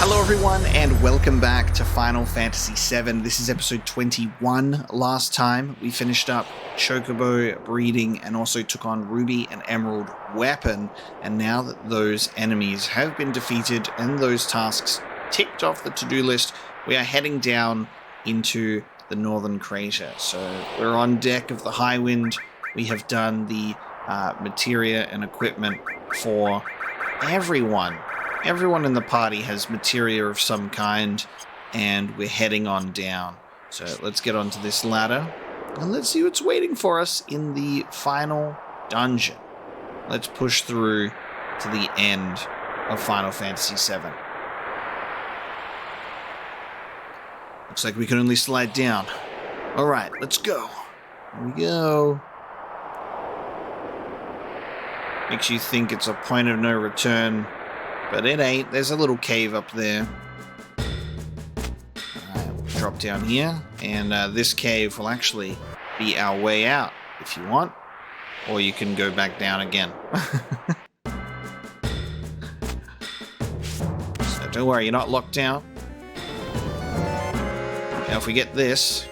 Hello everyone and welcome back to Final Fantasy VII. This is episode 21. Last time we finished up Chocobo breeding and also took on Ruby and Emerald weapon, and now that those enemies have been defeated and those tasks ticked off the to-do list, we are heading down into the Northern Crater. So we're on deck of the High Wind. We have done the materia and equipment for everyone. Everyone in the party has materia of some kind, and we're heading on down. So let's get onto this ladder, and let's see what's waiting for us in the final dungeon. Let's push through to the end of Final Fantasy VII. Looks like we can only slide down. Alright, let's go. Here we go. Makes you think it's a point of no return. But it ain't. There's a little cave up there. Alright, we'll drop down here. And this cave will actually be our way out, if you want. Or you can go back down again. So don't worry, you're not locked out. Now if we get this,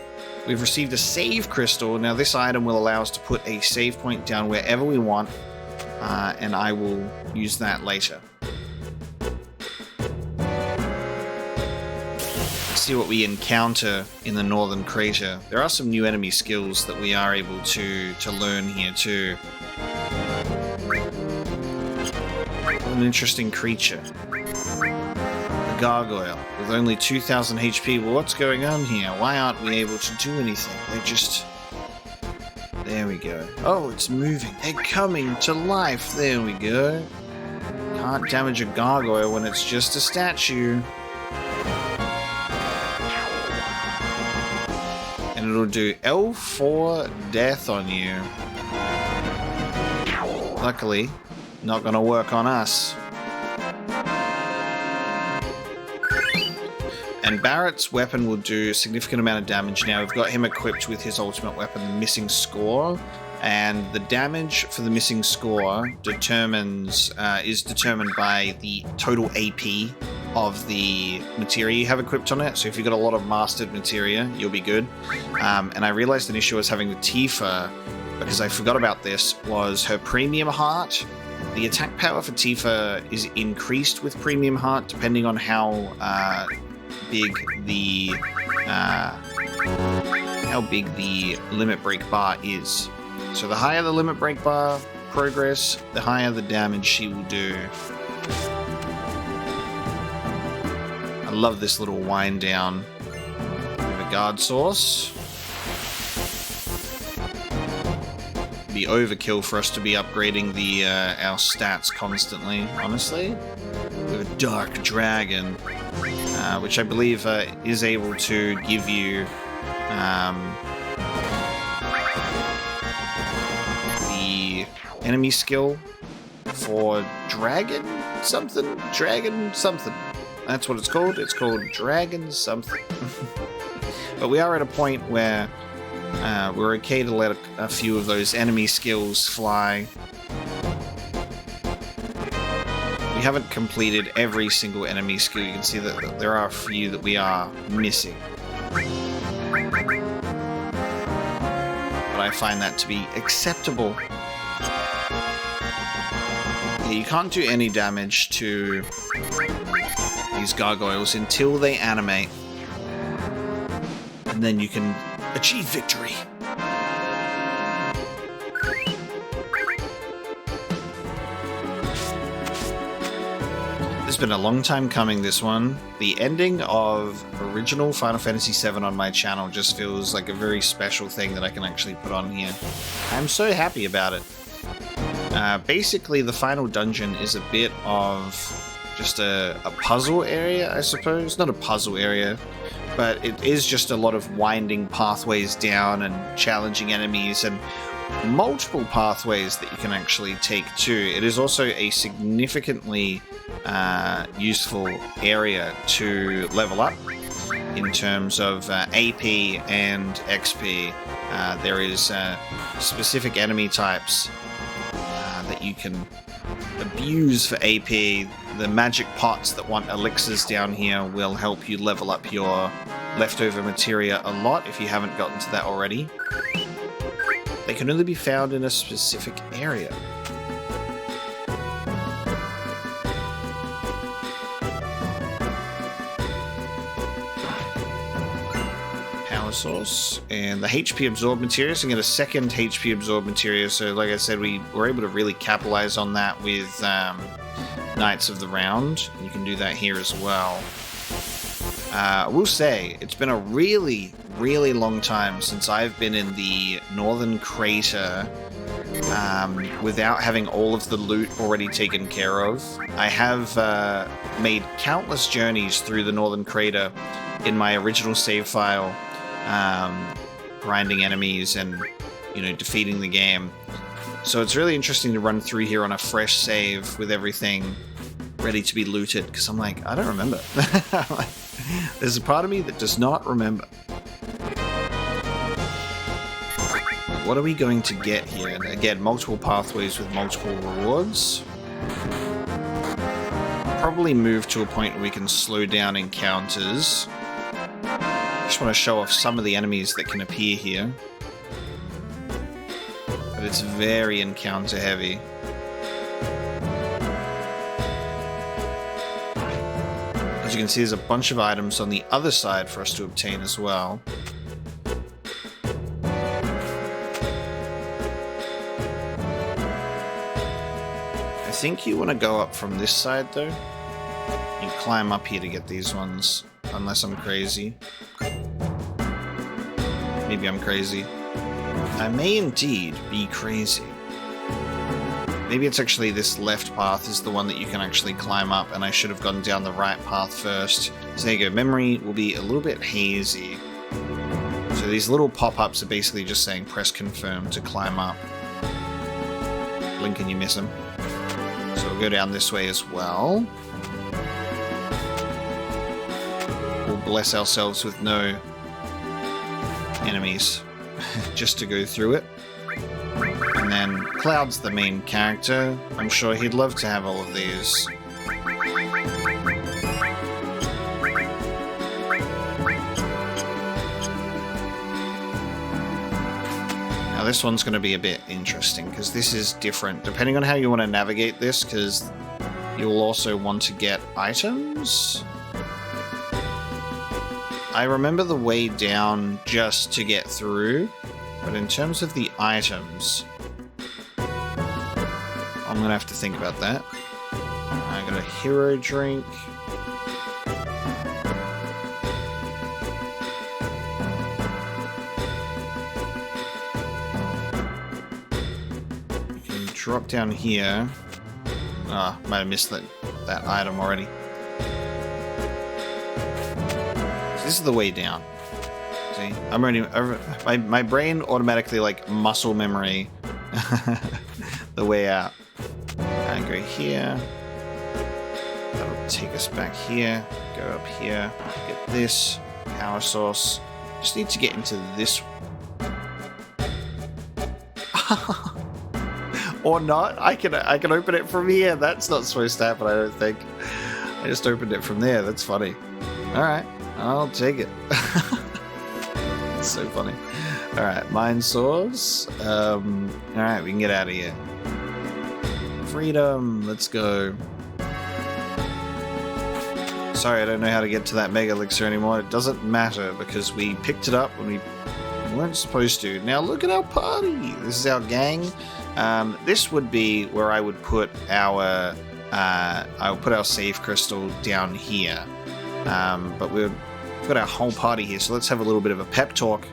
we've received a save crystal. Now this item will allow us to put a save point down wherever we want. And I will use that later. See what we encounter in the Northern Crater. There are some new enemy skills that we are able to learn here too. An interesting creature. A gargoyle with only 2,000 HP. Well, what's going on here? Why aren't we able to do anything? They're just... There we go. Oh, it's moving. They're coming to life. There we go. Can't damage a gargoyle when it's just a statue. And it'll do L4 death on you. Luckily, not gonna work on us. And Barrett's weapon will do a significant amount of damage now. We've got him equipped with his ultimate weapon, the Missing Score. And the damage for the Missing Score is determined by the total AP of the materia you have equipped on it. So if you've got a lot of mastered materia, you'll be good. And I realized an issue I was having with Tifa, because I forgot about this, was her premium heart. The attack power for Tifa is increased with premium heart depending on how big the limit break bar is. So the higher the limit break bar progress, the higher the damage she will do. I love this little wind down. The guard source. It'd be overkill for us to be upgrading the our stats constantly, honestly. We have a dark dragon, which I believe is able to give you the enemy skill for dragon something. That's what it's called. It's called Dragon something. But we are at a point where we're okay to let a few of those enemy skills fly. We haven't completed every single enemy skill. You can see that there are a few that we are missing. But I find that to be acceptable. Yeah, you can't do any damage to these gargoyles until they animate, and then you can achieve victory. It's been a long time coming, this one. The ending of original Final Fantasy VII on my channel just feels like a very special thing that I can actually put on here. I'm so happy about it. Basically, the final dungeon is a bit of just a puzzle area, I suppose. Not a puzzle area, but it is just a lot of winding pathways down and challenging enemies and multiple pathways that you can actually take too. It is also a significantly useful area to level up in terms of AP and XP. There is specific enemy types that you can abuse for AP the magic pots that want elixirs down here will help you level up your leftover materia a lot if you haven't gotten to that already. They can only be found in a specific area. Power source and the HP absorb materia. So we get a second HP absorb materia. So like I said, we were able to really capitalize on that with Knights of the Round. You can do that here as well. I will say, it's been a really, really long time since I've been in the Northern Crater without having all of the loot already taken care of. I have made countless journeys through the Northern Crater in my original save file, grinding enemies and, you know, defeating the game. So it's really interesting to run through here on a fresh save with everything ready to be looted, because I'm like, I don't remember. There's a part of me that does not remember. What are we going to get here? And again, multiple pathways with multiple rewards. Probably move to a point where we can slow down encounters. Just want to show off some of the enemies that can appear here. But it's very encounter heavy. As you can see, there's a bunch of items on the other side for us to obtain as well. I think you want to go up from this side, though. You climb up here to get these ones, unless I'm crazy. Maybe I'm crazy. I may indeed be crazy. Maybe it's actually this left path is the one that you can actually climb up, and I should have gone down the right path first. So there you go. Memory will be a little bit hazy. So these little pop-ups are basically just saying press confirm to climb up. Blink and you miss them. So we'll go down this way as well. We'll bless ourselves with no enemies just to go through it. And then Cloud's the main character. I'm sure he'd love to have all of these. Now this one's going to be a bit interesting because this is different depending on how you want to navigate this, because you'll also want to get items. I remember the way down just to get through, but in terms of the items, I'm going to have to think about that. I got a hero drink. You can drop down here. Ah, might have missed that item already. So this is the way down. See, I'm already my brain automatically like muscle memory the way out. I go here. That'll take us back here. Go up here. Get this power source. Just need to get into this. Or not. I can open it from here. That's not supposed to happen, I don't think. I just opened it from there. That's funny. Alright, I'll take it. It's so funny. Alright, mine source. Alright, we can get out of here. Freedom, let's go. Sorry, I don't know how to get to that mega elixir anymore. It doesn't matter because we picked it up when we weren't supposed to. Now look at our party. This is our gang. This would be where I would put our save crystal down here. But we've got our whole party here, so let's have a little bit of a pep talk.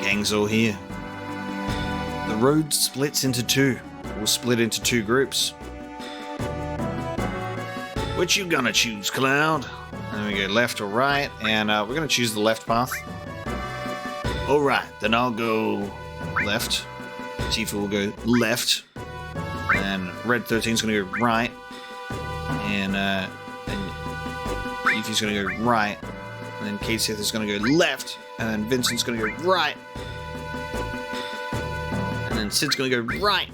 Gang's all here. The road splits into two. We'll split into two groups. Which you gonna choose, Cloud? And we go left or right, and we're gonna choose the left path. Alright, then I'll go left. Tifa will go left. And Red 13's gonna go right. And Tifa's gonna go right. And then Kate Sith is gonna go left. And then Vincent's gonna go right. And then and Sid's going to go right.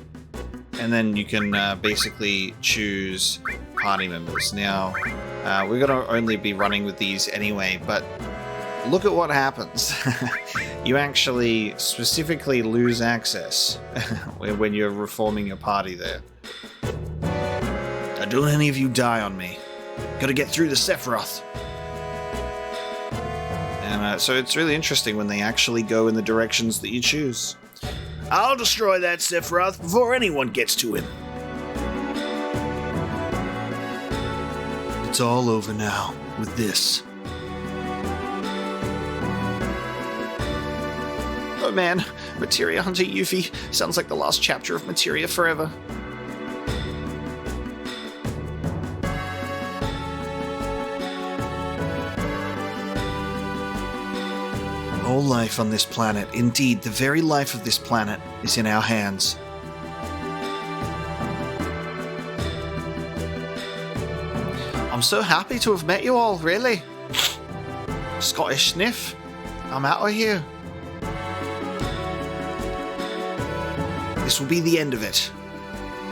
And then you can basically choose party members. Now, we're going to only be running with these anyway, but look at what happens. You actually specifically lose access when you're reforming your party there. Don't any of you die on me. Gotta get through the Sephiroth. And so it's really interesting when they actually go in the directions that you choose. I'll destroy that Sephiroth before anyone gets to him. It's all over now with this. Oh man, Materia Hunter Yuffie sounds like the last chapter of Materia Forever. All life on this planet, indeed the very life of this planet, is in our hands. I'm so happy to have met you all, really. Scottish Sniff, I'm out of here. This will be the end of it.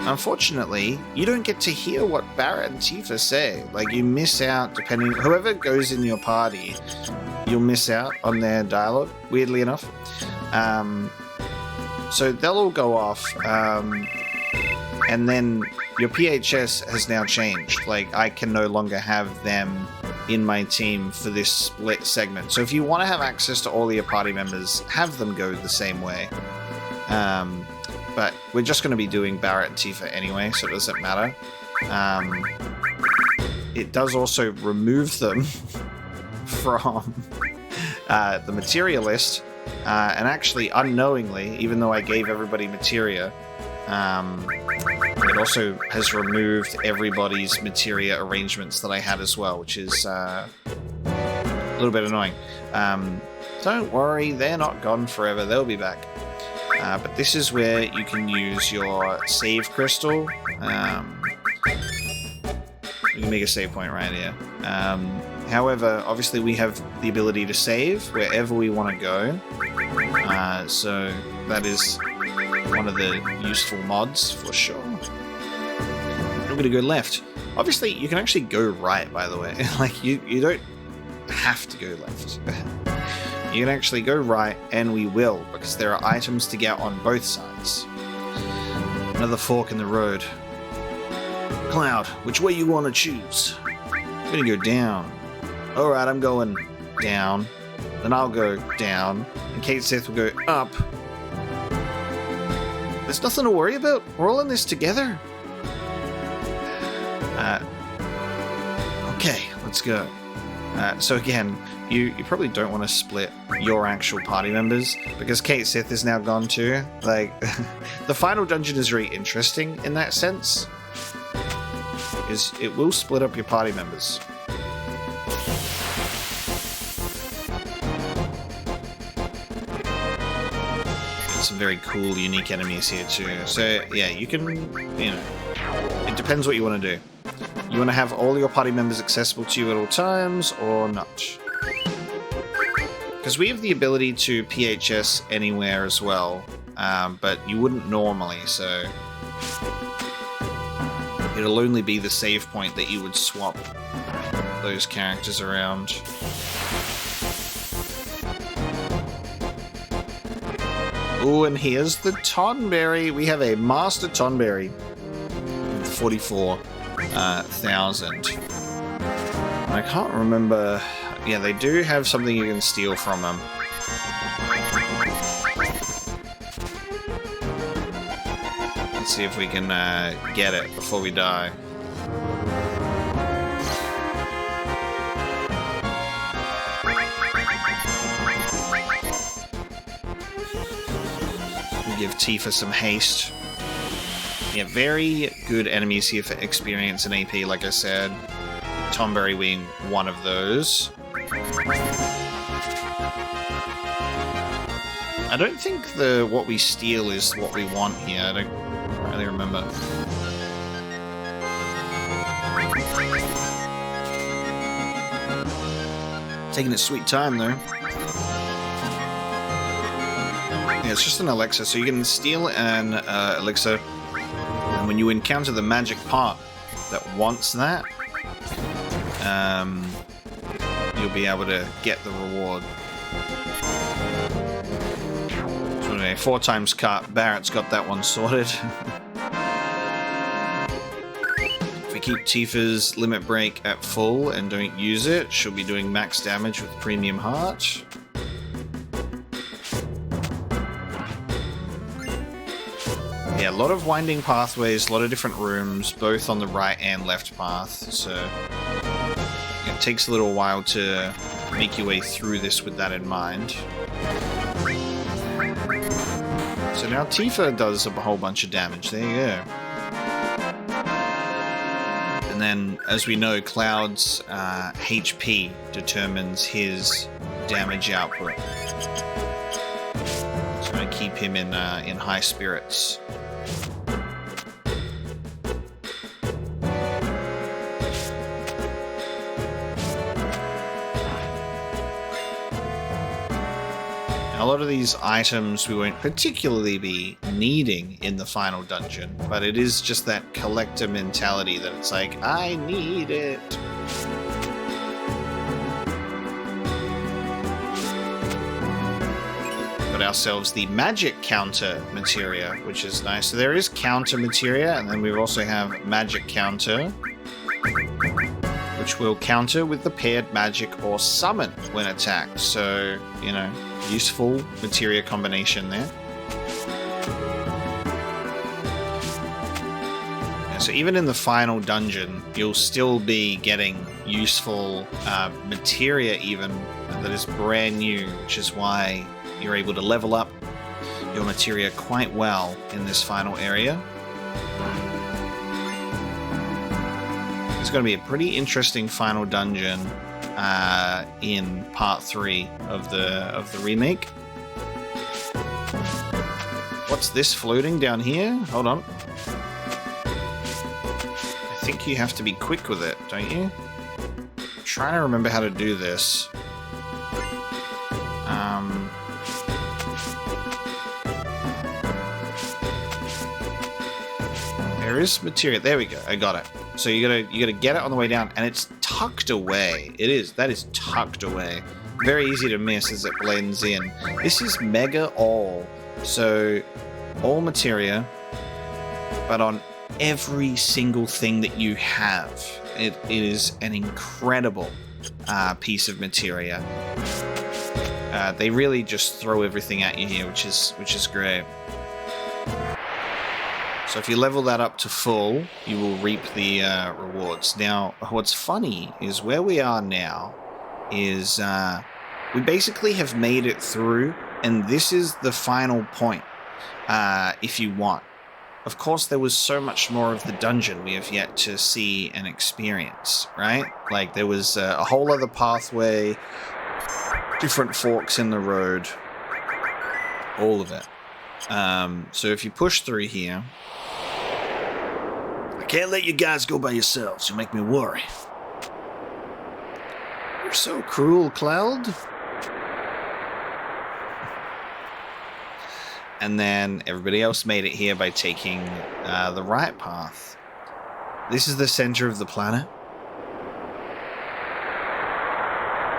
Unfortunately, you don't get to hear what Barrett and Tifa say. Like, you miss out, depending... Whoever goes in your party, you'll miss out on their dialogue, weirdly enough. So they'll all go off, and then your PHS has now changed. Like, I can no longer have them in my team for this split segment. So if you want to have access to all your party members, have them go the same way. But we're just going to be doing Barrett and Tifa anyway, so it doesn't matter. It does also remove them from the materia list, and actually unknowingly, even though I gave everybody materia, it also has removed everybody's materia arrangements that I had as well, which is a little bit annoying. Don't worry, they're not gone forever, they'll be back. But this is where you can use your save crystal. You can make a save point right here. However, obviously we have the ability to save wherever we want to go. So that is one of the useful mods for sure. I'm going to go left. Obviously, you can actually go right, by the way. Like, you don't have to go left. You can actually go right, and we will, because there are items to get on both sides. Another fork in the road. Cloud, which way you want to choose? I'm going to go down. Alright, I'm going down. Then I'll go down. And Kate Sith will go up. There's nothing to worry about. We're all in this together. Okay, let's go. So again, you probably don't want to split your actual party members, because Kate Sith is now gone too. Like, the final dungeon is really interesting in that sense, is it will split up your party members. Got some very cool, unique enemies here too. So yeah, you can, you know, it depends what you want to do. You want to have all your party members accessible to you at all times, or not? Because we have the ability to PHS anywhere as well, but you wouldn't normally, so it'll only be the save point that you would swap those characters around. Ooh, and here's the Tonberry. We have a Master Tonberry. 44,000. I can't remember. Yeah, they do have something you can steal from them. Let's see if we can get it before we die. Give Tifa some haste. Yeah, very good enemies here for experience and AP, like I said. Tonberry being one of those. I don't think what we steal is what we want here. I don't really remember. Taking its sweet time, though. Yeah, it's just an elixir, so you can steal an elixir, and when you encounter the magic part that wants that, you'll be able to get the reward. So anyway, 4 times cut. Barrett's got that one sorted. If we keep Tifa's limit break at full and don't use it, she'll be doing max damage with Premium Heart. Yeah, a lot of winding pathways, a lot of different rooms, both on the right and left path, so it takes a little while to make your way through this with that in mind. So now Tifa does a whole bunch of damage, there you go. And then, as we know, Cloud's HP determines his damage output. So I'm going to keep him in high spirits. A lot of these items we won't particularly be needing in the final dungeon, but it is just that collector mentality that it's like, I need it. Got ourselves the magic counter materia, which is nice. So there is counter materia, and then we also have magic counter, which will counter with the paired magic or summon when attacked. So, you know, useful materia combination there. Yeah, so even in the final dungeon, you'll still be getting useful materia even that is brand new, which is why you're able to level up your materia quite well in this final area. It's going to be a pretty interesting final dungeon in part 3 of the remake. What's this floating down here? Hold on. I think you have to be quick with it, don't you? I'm trying to remember how to do this. There is materia. There we go. I got it. So you gotta get it on the way down, and it's tucked away. That is tucked away. Very easy to miss as it blends in. This is mega all. So all materia, but on every single thing that you have. It is an incredible piece of materia. They really just throw everything at you here, which is great. So if you level that up to full, you will reap the rewards. Now, what's funny is where we are now is we basically have made it through, and this is the final point, if you want. Of course, there was so much more of the dungeon we have yet to see and experience, right? Like, there was a whole other pathway, different forks in the road, all of it. So if you push through here... Can't let you guys go by yourselves. You make me worry. You're so cruel, Cloud. And then everybody else made it here by taking the right path. This is the center of the planet.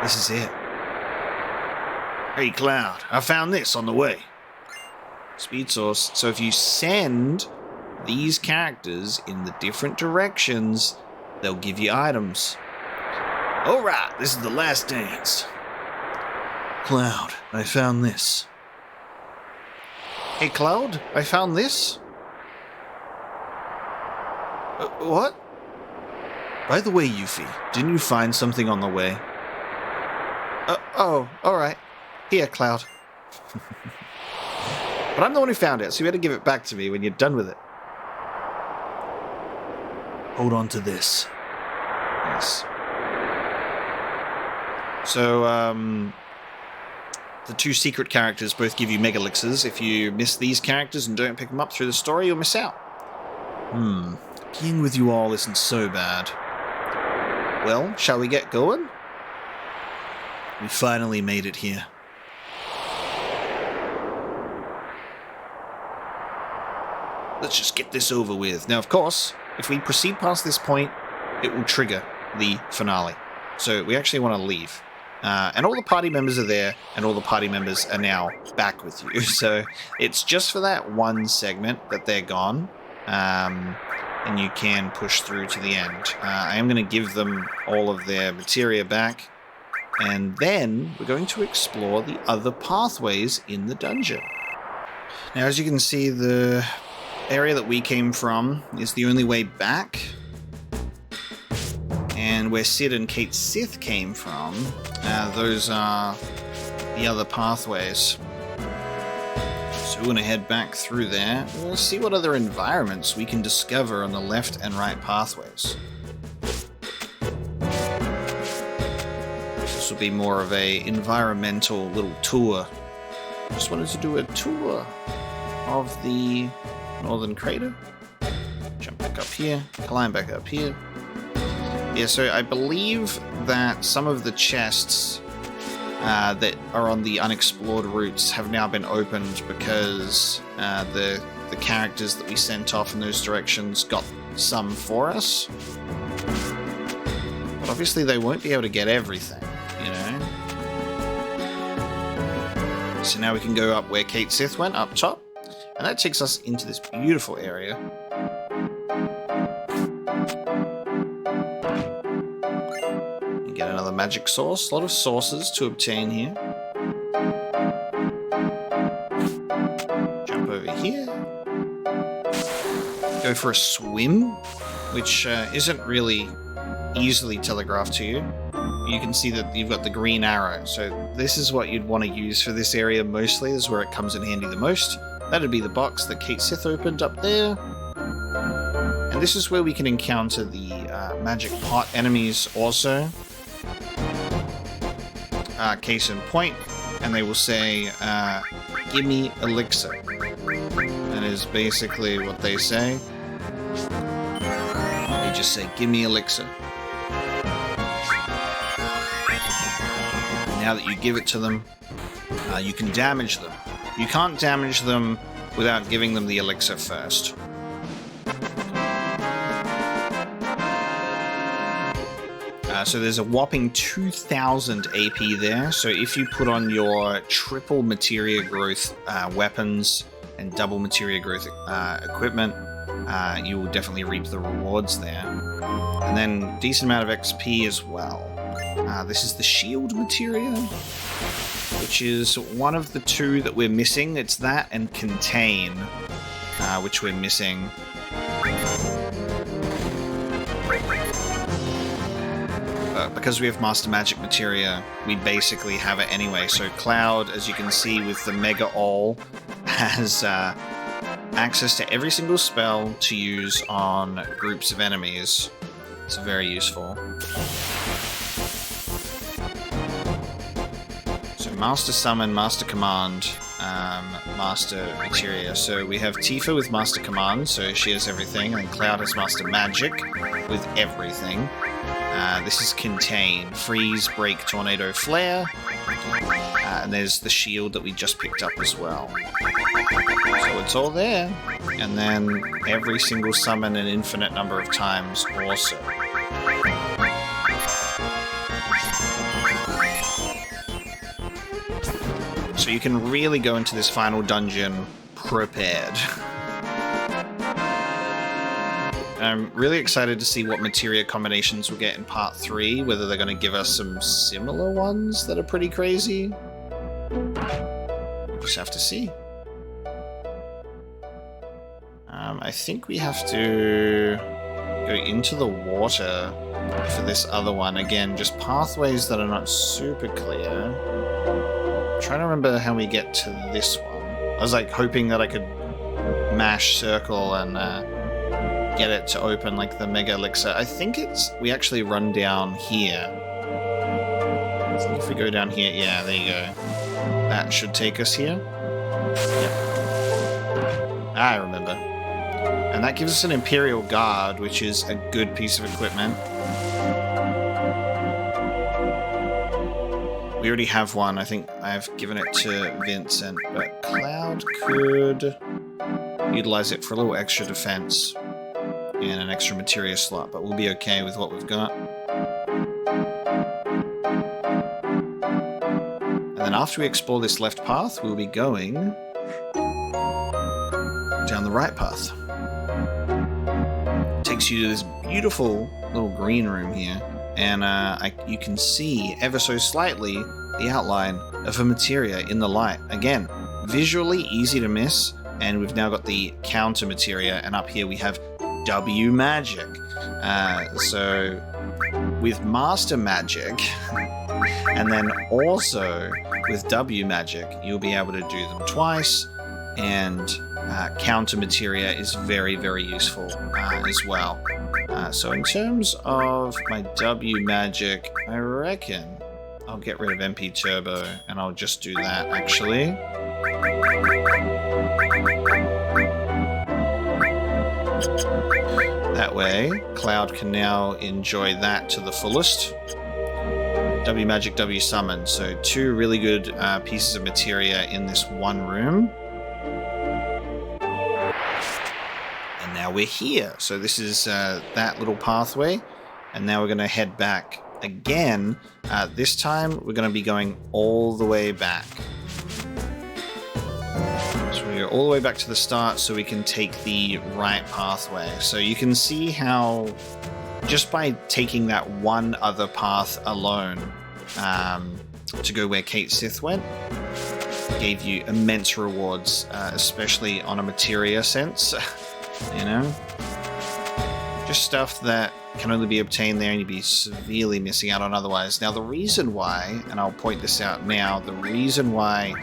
This is it. Hey, Cloud, I found this on the way. Speed source. So if you send these characters in the different directions, they'll give you items. Alright, this is the last dance. Cloud, I found this. Hey Cloud, I found this. What? By the way, Yuffie, didn't you find something on the way? Oh, alright. Here, Cloud. But I'm the one who found it, so you better give it back to me when you're done with it. Hold on to this. Yes. So, the 2 secret characters both give you mega elixirs. If you miss these characters and don't pick them up through the story, you'll miss out. Being with you all isn't so bad. Well, shall we get going? We finally made it here. Let's just get this over with. Now, of course, if we proceed past this point, it will trigger the finale. So we actually want to leave. And all the party members are there, and all the party members are now back with you. So it's just for that one segment that they're gone. And you can push through to the end. I am going to give them all of their materia back. And then we're going to explore the other pathways in the dungeon. Now, as you can see, the area that we came from is the only way back. And where Sid and Kate Sith came from, those are the other pathways. So we're going to head back through there. We'll see what other environments we can discover on the left and right pathways. This will be more of a environmental little tour. Just wanted to do a tour of the northern crater. Jump back up here, climb back up here. Yeah, so I believe that some of the chests that are on the unexplored routes have now been opened because the characters that we sent off in those directions got some for us. But obviously they won't be able to get everything, you know? So now we can go up where Kate Sith went, up top. And that takes us into this beautiful area. You get another magic source. A lot of sources to obtain here. Jump over here. Go for a swim, which isn't really easily telegraphed to you. You can see that you've got the green arrow. So this is what you'd want to use for this area mostly. This is where it comes in handy the most. That'd be the box that Kate Sith opened up there. And this is where we can encounter the magic pot enemies also. Case in point. And they will say, gimme elixir. That is basically what they say. They just say, gimme elixir. Now that you give it to them, you can damage them. You can't damage them without giving them the elixir first. So there's a whopping 2,000 AP there. So if you put on your triple materia growth weapons and double materia growth equipment, you will definitely reap the rewards there. And then decent amount of XP as well. This is the shield materia, which is one of the two that we're missing. It's that and contain, which we're missing. Because we have Master Magic Materia, we basically have it anyway. So Cloud, as you can see with the Mega All, has access to every single spell to use on groups of enemies. It's very useful. So Master Summon, Master Command, Master Materia. So we have Tifa with Master Command, so she has everything, and Cloud has Master Magic with everything. This is Contain, Freeze, Break, Tornado, Flare, and there's the shield that we just picked up as well. So it's all there, and then every single summon an infinite number of times also. So you can really go into this final dungeon prepared. I'm really excited to see what materia combinations we'll get in part 3, whether they're going to give us some similar ones that are pretty crazy. We'll just have to see. I think we have to go into the water for this other one. Again, just pathways that are not super clear. I'm trying to remember how we get to this one. I was like hoping that I could mash circle and get it to open like the Mega Elixir. I think we actually run down here. I think if we go down here, yeah, there you go. That should take us here. Yep. I remember. And that gives us an Imperial Guard, which is a good piece of equipment. We already have one. I think I've given it to Vincent, but Cloud could utilize it for a little extra defense and an extra materia slot, but we'll be okay with what we've got. And then after we explore this left path, we'll be going down the right path. It takes you to this beautiful little green room here, and you can see ever so slightly the outline of a materia in the light. Again, visually easy to miss, and we've now got the counter materia, and up here we have W magic. So with master magic, and then also with W magic, you'll be able to do them twice, and counter materia is very, very useful as well. So in terms of my W magic, I reckon I'll get rid of MP Turbo, and I'll just do that, actually. That way, Cloud can now enjoy that to the fullest. W magic, W summon. So 2 really good pieces of materia in this one room. And now we're here. So this is that little pathway. And now we're going to head back again. This time, we're going to be going all the way back. So we go all the way back to the start so we can take the right pathway. So you can see how just by taking that one other path alone to go where Kate Sith went, gave you immense rewards, especially on a materia sense. You know? Just stuff that can only be obtained there and you'd be severely missing out on otherwise. Now the reason why, and I'll point this out now, the reason why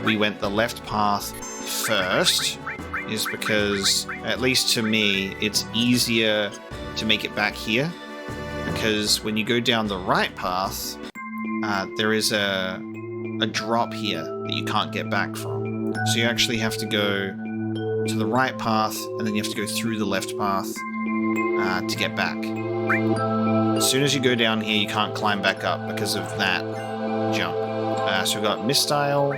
we went the left path first is because, at least to me, it's easier to make it back here, because when you go down the right path, there is a drop here that you can't get back from. So you actually have to go to the right path, and then you have to go through the left path to get back. As soon as you go down here, you can't climb back up because of that jump. So we've got Mistile,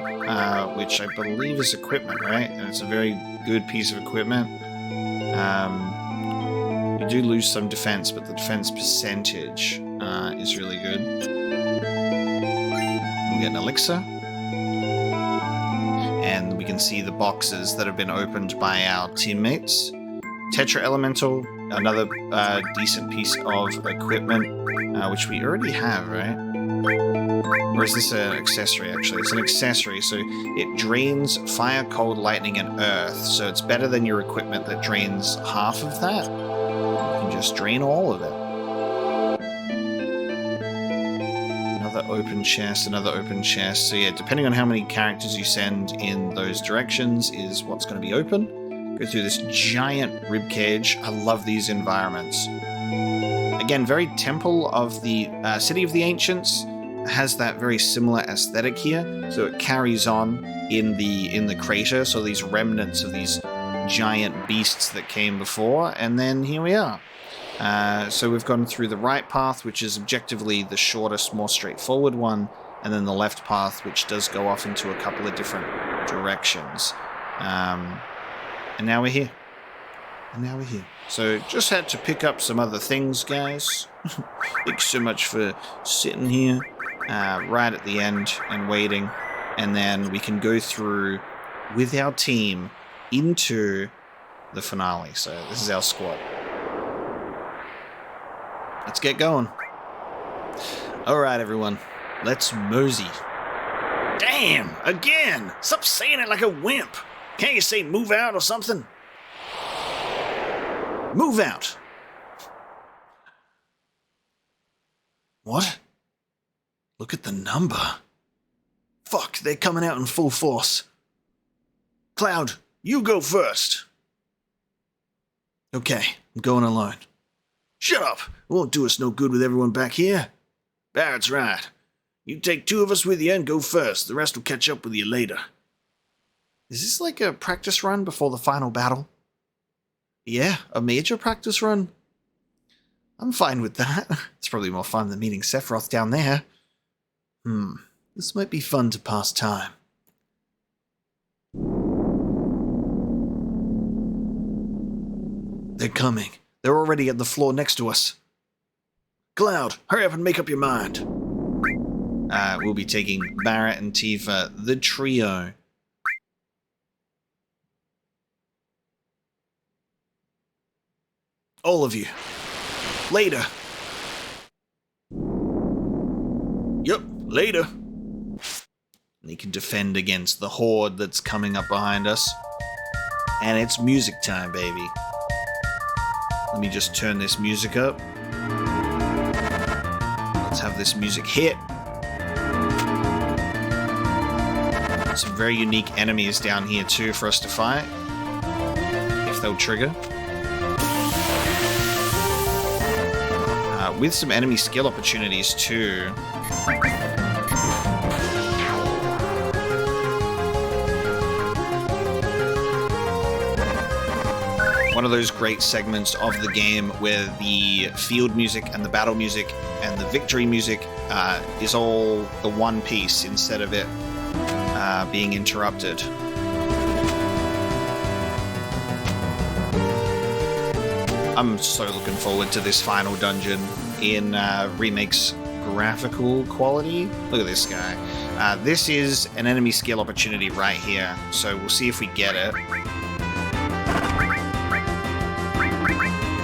which I believe is equipment, right? And it's a very good piece of equipment. You do lose some defense, but the defense percentage is really good. We get an elixir. And we can see the boxes that have been opened by our teammates. Tetra Elemental, another decent piece of equipment, which we already have, right? Or is this an accessory, actually? It's an accessory, so it drains fire, cold, lightning, and earth. So it's better than your equipment that drains half of that. You can just drain all of it. Another open chest, another open chest. So yeah, depending on how many characters you send in those directions is what's going to be open. Go through this giant ribcage. I love these environments. Again, very Temple of the City of the Ancients has that very similar aesthetic here. So it carries on in the crater. So these remnants of these giant beasts that came before, and then here we are. So we've gone through the right path, which is objectively the shortest, more straightforward one, and then the left path, which does go off into a couple of different directions. And now we're here. And now we're here. So just had to pick up some other things, guys. Thanks so much for sitting here right at the end and waiting. And then we can go through with our team into the finale. So this is our squad. Let's get going. All right, everyone. Let's mosey. Damn! Again! Stop saying it like a wimp. Can't you say move out or something? Move out. What? Look at the number. Fuck, they're coming out in full force. Cloud, you go first. Okay, I'm going alone. Shut up! It won't do us no good with everyone back here. Barrett's right. You take 2 of us with you and go first. The rest will catch up with you later. Is this like a practice run before the final battle? Yeah, a major practice run? I'm fine with that. It's probably more fun than meeting Sephiroth down there. This might be fun to pass time. They're coming. They're already at the floor next to us. Cloud, hurry up and make up your mind. We'll be taking Barret and Tifa, the trio. All of you. Later. Yep, later. They can defend against the horde that's coming up behind us. And it's music time, baby. Let me just turn this music up. Let's have this music hit. Some very unique enemies down here too for us to fight. If they'll trigger. With some enemy skill opportunities too. One of those great segments of the game where the field music and the battle music and the victory music is all the one piece instead of it being interrupted. I'm so looking forward to this final dungeon in Remake's graphical quality. Look at this guy. This is an enemy skill opportunity right here, so we'll see if we get it.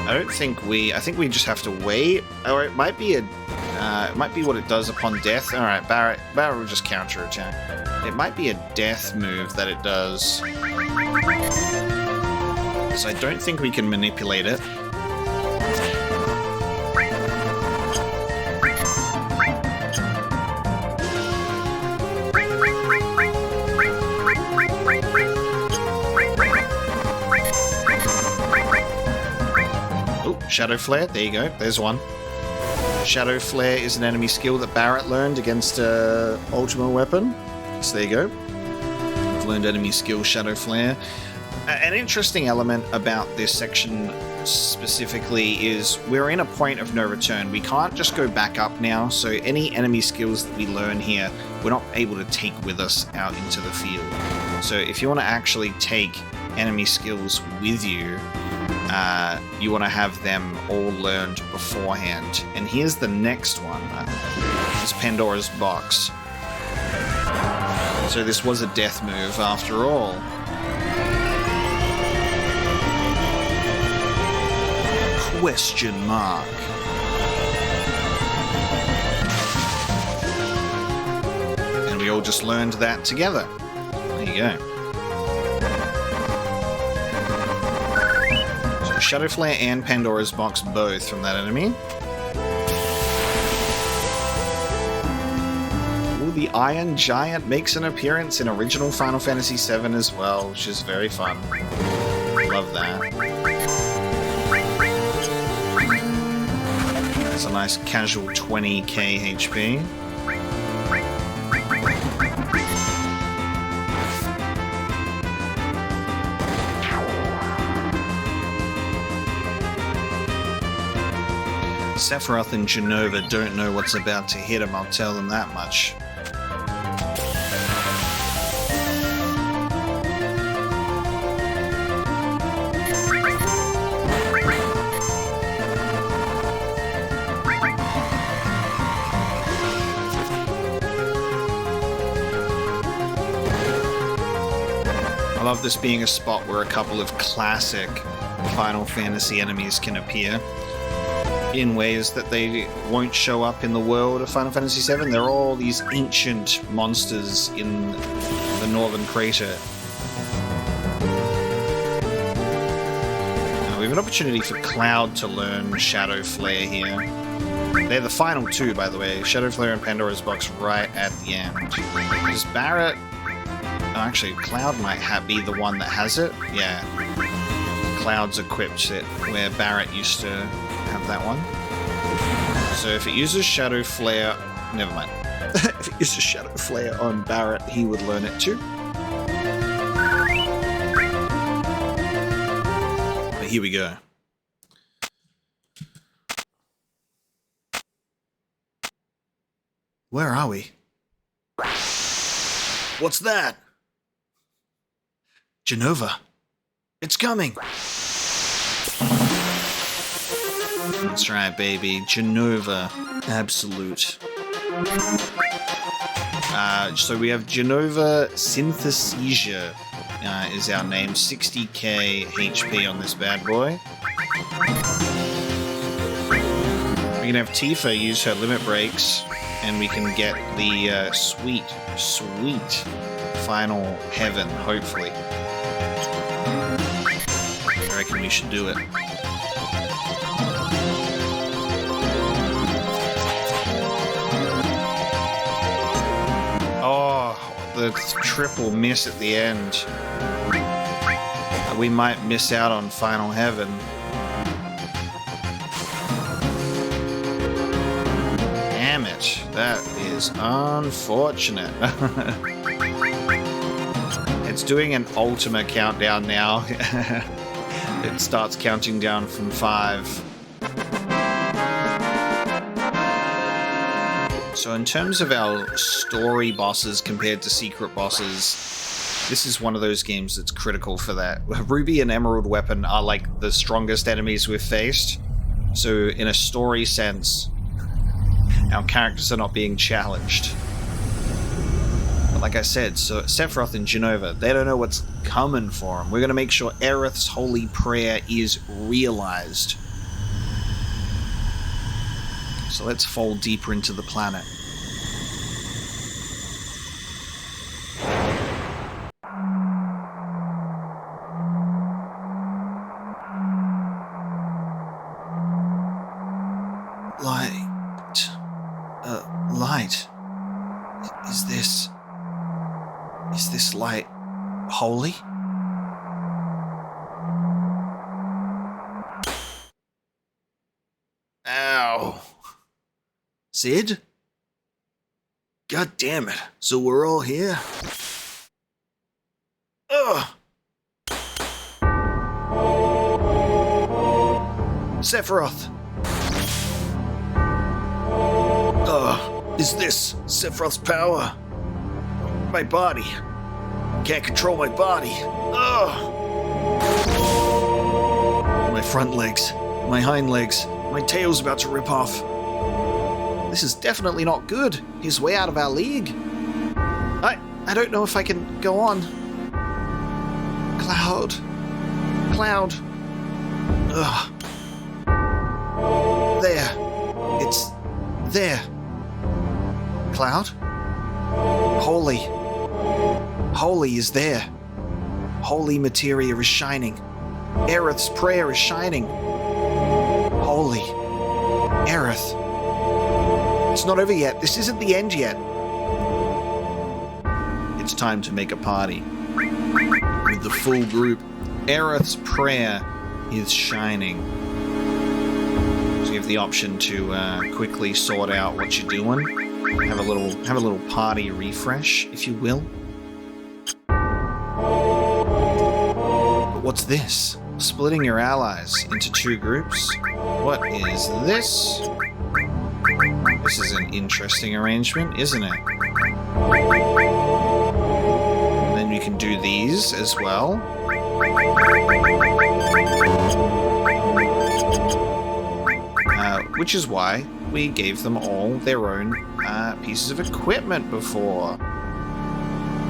I think we just have to wait. Or it might be it might be what it does upon death. All right, Barret will just counterattack. It might be a death move that it does. So I don't think we can manipulate it. Shadow Flare, there you go, there's one. Shadow Flare is an enemy skill that Barret learned against Ultima weapon. So there you go. We've learned enemy skill Shadow Flare. An interesting element about this section specifically is we're in a point of no return. We can't just go back up now, so any enemy skills that we learn here, we're not able to take with us out into the field. So if you want to actually take enemy skills with you, you want to have them all learned beforehand. And here's the next one. It's Pandora's Box. So this was a death move after all. Question mark. And we all just learned that together. There you go. Shadow Flare and Pandora's Box both from that enemy. Ooh, the Iron Giant makes an appearance in original Final Fantasy VII as well, which is very fun. Love that. It's a nice casual 20k HP. Sephiroth and Jenova don't know what's about to hit them, I'll tell them that much. I love this being a spot where a couple of classic Final Fantasy enemies can appear. In ways that they won't show up in the world of Final Fantasy VII. They're all these ancient monsters in the Northern Crater. Now, we have an opportunity for Cloud to learn Shadow Flare here. They're the final two, by the way. Shadow Flare and Pandora's Box right at the end. Is Barret... Oh, actually, Cloud might be the one that has it. Yeah. Cloud's equipped it, where Barret used to have that one. So if it uses Shadow Flare... Never mind. If it uses Shadow Flare on Barret, he would learn it too. But here we go. Where are we? What's that? Jenova. It's coming. That's right, baby. Jenova Absolute. So we have Jenova Synthesia is our name. 60k HP on this bad boy. We can have Tifa use her limit breaks, and we can get the sweet final heaven, hopefully. I reckon we should do it. Oh, the triple miss at the end. We might miss out on final heaven. Damn it. That is unfortunate. It's doing an ultimate countdown now. It starts counting down from 5. So in terms of our story bosses compared to secret bosses, this is one of those games that's critical for that. Ruby and Emerald Weapon are like the strongest enemies we've faced. So in a story sense, our characters are not being challenged. But like I said, so Sephiroth and Jenova, they don't know what's coming for them. We're going to make sure Aerith's holy prayer is realized. So let's fall deeper into the planet. Light. Is this light holy? Ow. Sid? God damn it. So we're all here? Ugh. Sephiroth. Is this Sephiroth's power? My body. Can't control my body. My front legs. My hind legs. My tail's about to rip off. This is definitely not good. He's way out of our league. I don't know if I can go on. Cloud. Ugh. There. It's there. Cloud? Holy is there. Holy materia is shining. Aerith's prayer is shining. Holy. Aerith. It's not over yet. This isn't the end yet. It's time to make a party. With the full group. Aerith's prayer is shining. So you have the option to quickly sort out what you're doing. Have a little party refresh, if you will. But what's this? Splitting your allies into 2 groups? What is this? This is an interesting arrangement, isn't it? And then you can do these as well. Which is why we gave them all their own pieces of equipment before.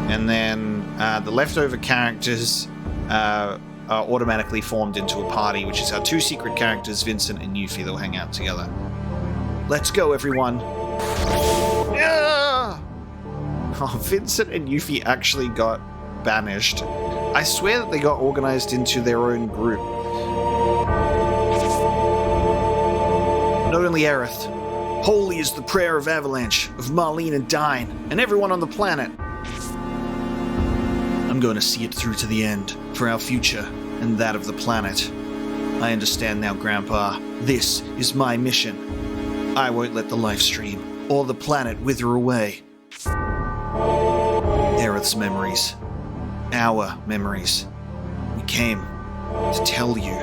And then the leftover characters are automatically formed into a party, which is our 2 secret characters, Vincent and Yuffie. They'll hang out together. Let's go, everyone. Yeah! Oh, Vincent and Yuffie actually got banished. I swear that they got organized into their own group. Not only Aerith. Holy is the prayer of Avalanche, of Marlene and Dyne, and everyone on the planet. I'm going to see it through to the end, for our future and that of the planet. I understand now, Grandpa. This is my mission. I won't let the life stream or the planet wither away. Aerith's memories. Our memories. We came to tell you.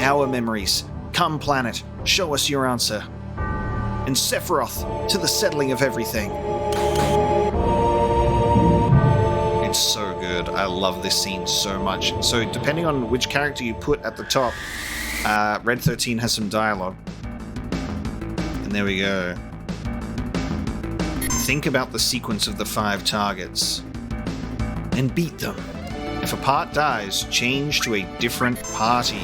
Our memories. Come, planet, show us your answer. And Sephiroth, to the settling of everything. It's so good. I love this scene so much. So depending on which character you put at the top, Red 13 has some dialogue. And there we go. Think about the sequence of the 5 targets and beat them. If a part dies, change to a different party.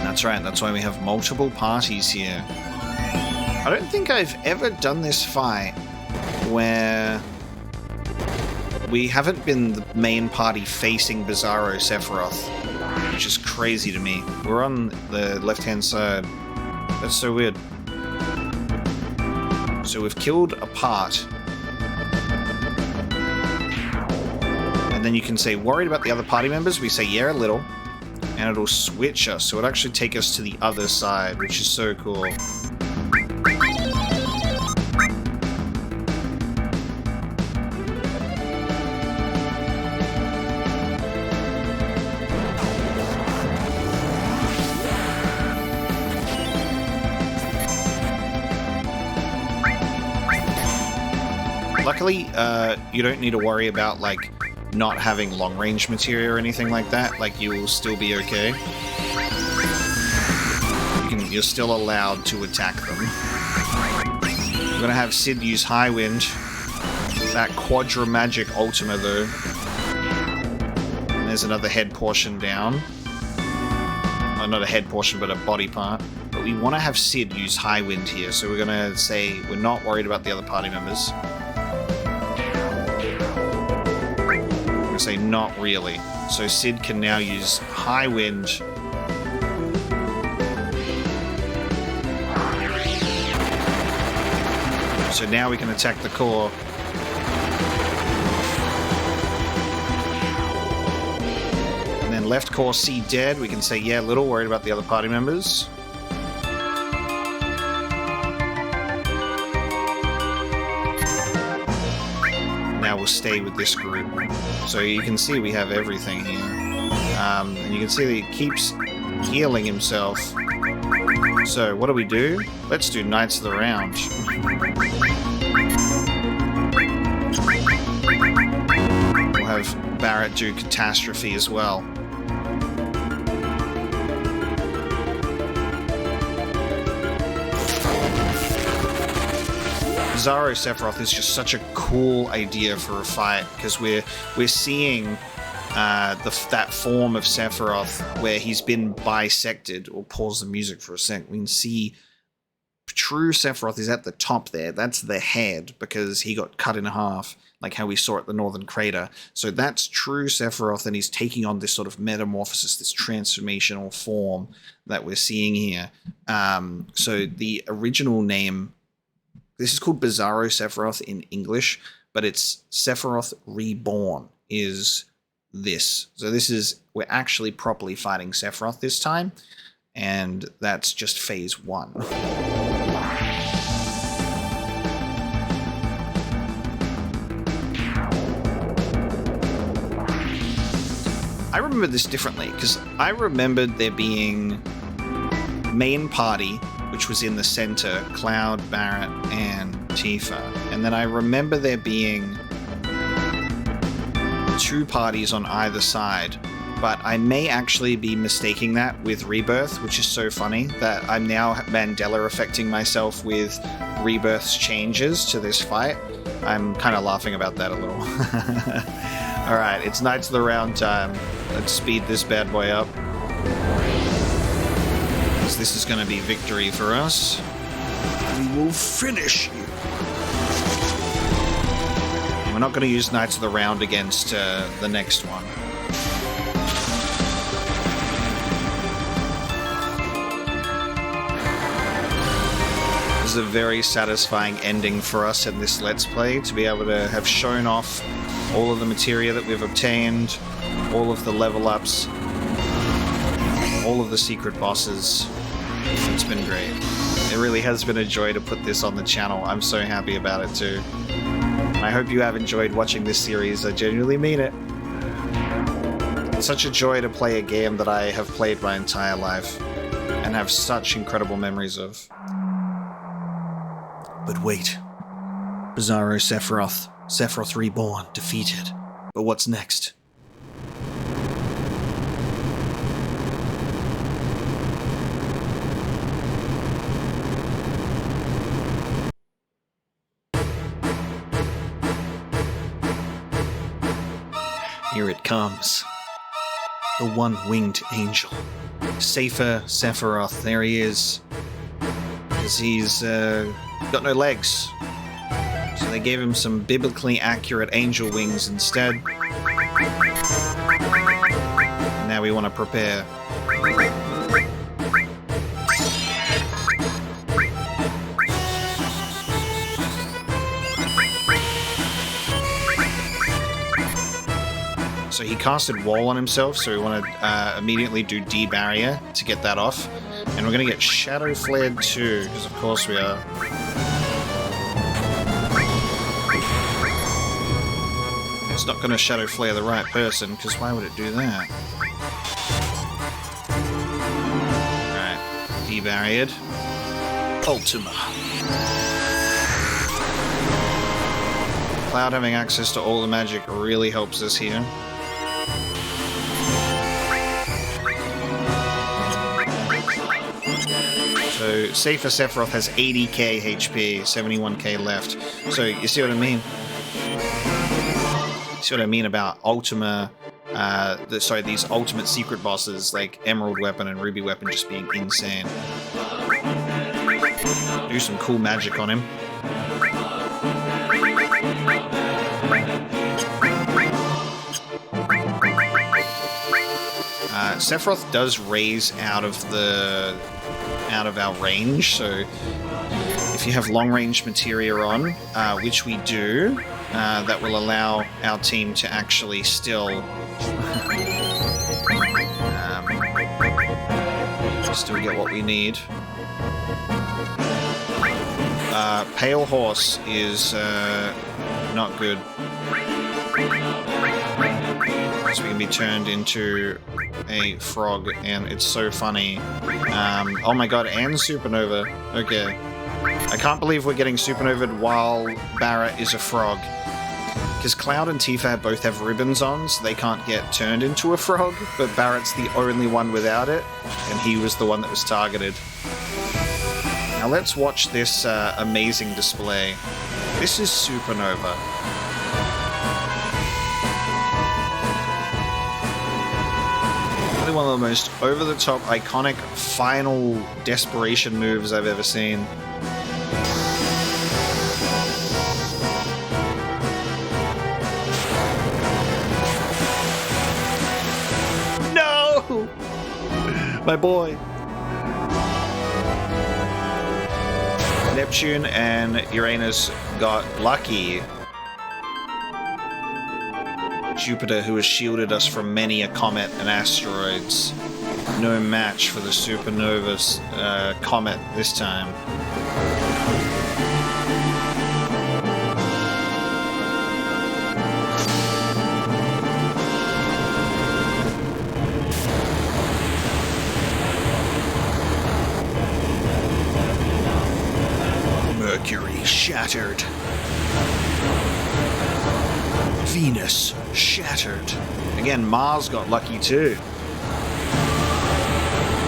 That's right, that's why we have multiple parties here. I don't think I've ever done this fight where we haven't been the main party facing Bizarro Sephiroth, which is crazy to me. We're on the left-hand side. That's so weird. So we've killed a part. And then you can say, worried about the other party members? We say, yeah, a little. And it'll switch us. So it'll actually take us to the other side, which is so cool. Luckily, you don't need to worry about, like, not having long-range materia or anything like that. Like, you will still be okay. You're still allowed to attack them. We're gonna have Sid use High Wind. That Quadra Magic Ultima, though. And there's another head portion down. Well, not a head portion, but a body part. But we want to have Sid use High Wind here, so we're gonna say we're not worried about the other party members. Say not really. So Sid can now use High Wind. So now we can attack the core. And then left core C dead. We can say, yeah, little worried about the other party members. Now we'll stay with this group. So you can see we have everything here. And you can see that he keeps healing himself. So what do? Let's do Knights of the Round. We'll have Barrett do Catastrophe as well. Bizarro Sephiroth is just such a cool idea for a fight, because we're seeing that form of Sephiroth where he's been bisected. Or pause the music for a sec. We can see true Sephiroth is at the top there. That's the head, because he got cut in half, like how we saw at the Northern Crater. So that's true Sephiroth, and he's taking on this sort of metamorphosis, this transformational form that we're seeing here. So the original name, this is called Bizarro Sephiroth in English, but it's Sephiroth Reborn is this. So this is, we're actually properly fighting Sephiroth this time, and that's just phase 1. I remember this differently, because I remembered there being main party, which was in the center, Cloud, Barrett, and Tifa. And then I remember there being 2 parties on either side, but I may actually be mistaking that with Rebirth, which is so funny that I'm now Mandela affecting myself with Rebirth's changes to this fight. I'm kind of laughing about that a little. Alright, it's Knights of the Round time. Let's speed this bad boy up. This is going to be victory for us. We will finish you. We're not going to use Knights of the Round against the next one. This is a very satisfying ending for us in this Let's Play, to be able to have shown off all of the materia that we've obtained, all of the level ups, all of the secret bosses. It's been great. It really has been a joy to put this on the channel. I'm so happy about it too. I hope you have enjoyed watching this series. I genuinely mean it. It's such a joy to play a game that I have played my entire life and have such incredible memories of. But wait. Bizarro Sephiroth. Sephiroth Reborn defeated. But what's next? Here it comes. The one-winged angel. Safer Sephiroth. There he is. Because he's got no legs. So they gave him some biblically accurate angel wings instead. And now we want to prepare. So he casted Wall on himself, so we want to immediately do D-Barrier to get that off. And we're going to get Shadow Flared too, because of course we are. It's not going to Shadow Flare the right person, because why would it do that? Alright, D-Barriered. Ultima. Cloud having access to all the magic really helps us here. So, Safer Sephiroth has 80k HP, 71k left. So, you see what I mean? You see what I mean about Ultima, these ultimate secret bosses like Emerald Weapon and Ruby Weapon just being insane. Do some cool magic on him. Sephiroth does raise out of our range, so if you have long-range materia on, which we do, that will allow our team to actually still still get what we need. Pale Horse is not good. So we can be turned into a frog, and it's so funny. Oh my god, and Supernova. Okay. I can't believe we're getting Supernovaed while Barret is a frog. Because Cloud and Tifa both have ribbons on, so they can't get turned into a frog, but Barret's the only one without it, and he was the one that was targeted. Now let's watch this amazing display. This is Supernova. One of the most over-the-top, iconic, final desperation moves I've ever seen. No! My boy. Neptune and Uranus got lucky. Jupiter, who has shielded us from many a comet and asteroids. No match for the Supernova's comet this time. Mercury shattered. Venus shattered. Again, Mars got lucky too.